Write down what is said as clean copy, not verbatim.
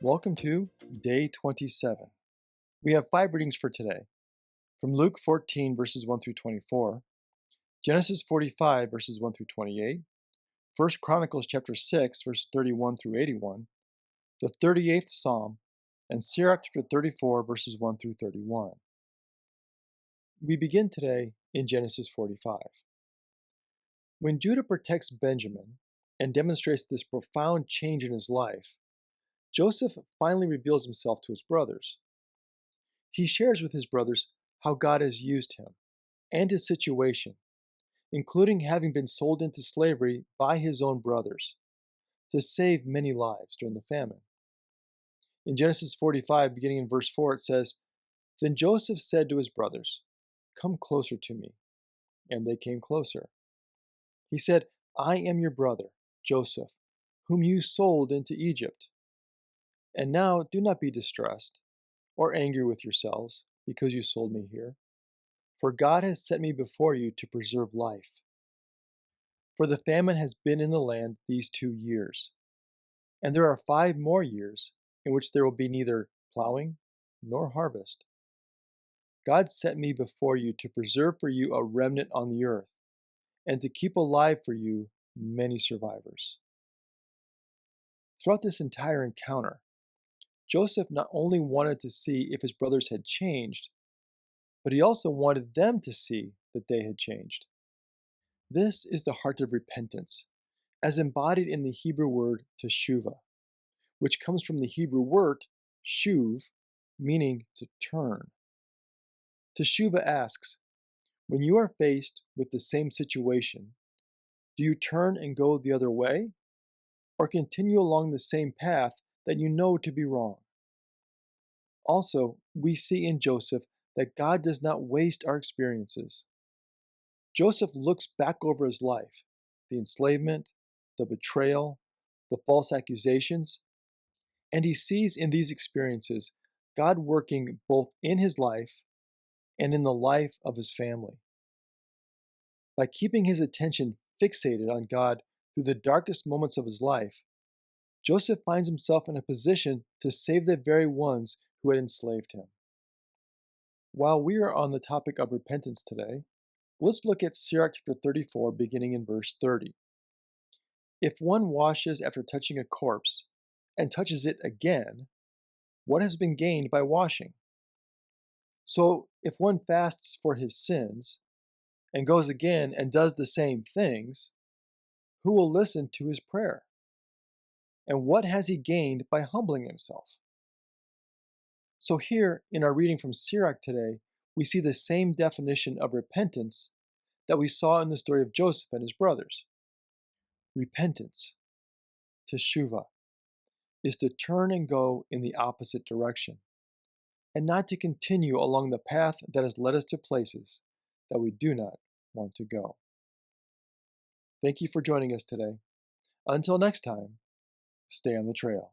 Welcome to Day 27. We have 5 readings for today. From Luke 14, verses 1 through 24, Genesis 45, verses 1 through 28, 1 Chronicles chapter 6, verses 31 through 81, the 38th Psalm, and Sirach chapter 34, verses 1 through 31. We begin today in Genesis 45. When Judah protects Benjamin and demonstrates this profound change in his life, Joseph finally reveals himself to his brothers. He shares with his brothers how God has used him and his situation, including having been sold into slavery by his own brothers, to save many lives during the famine. In Genesis 45, beginning in verse 4, it says, "Then Joseph said to his brothers, 'Come closer to me.' And they came closer. He said, 'I am your brother, Joseph, whom you sold into Egypt. And now do not be distressed or angry with yourselves because you sold me here. For God has set me before you to preserve life. For the famine has been in the land these 2 years, and there are 5 more years in which there will be neither plowing nor harvest. God set me before you to preserve for you a remnant on the earth, and to keep alive for you many survivors.'" Throughout this entire encounter, Joseph not only wanted to see if his brothers had changed, but he also wanted them to see that they had changed. This is the heart of repentance, as embodied in the Hebrew word teshuvah, which comes from the Hebrew word shuv, meaning to turn. Teshuvah asks, when you are faced with the same situation, do you turn and go the other way, or continue along the same path that you know to be wrong? Also, we see in Joseph that God does not waste our experiences. Joseph looks back over his life, the enslavement, the betrayal, the false accusations, and he sees in these experiences God working both in his life and in the life of his family. By keeping his attention fixated on God through the darkest moments of his life, Joseph finds himself in a position to save the very ones who had enslaved him. While we are on the topic of repentance today, let's look at Sirach chapter 34, beginning in verse 30. If one washes after touching a corpse and touches it again, what has been gained by washing? So if one fasts for his sins and goes again and does the same things, who will listen to his prayer? And what has he gained by humbling himself? So here in our reading from Sirach today, we see the same definition of repentance that we saw in the story of Joseph and his brothers. Repentance, teshuvah, is to turn and go in the opposite direction, and not to continue along the path that has led us to places that we do not want to go. Thank you for joining us today. Until next time, stay on the trail.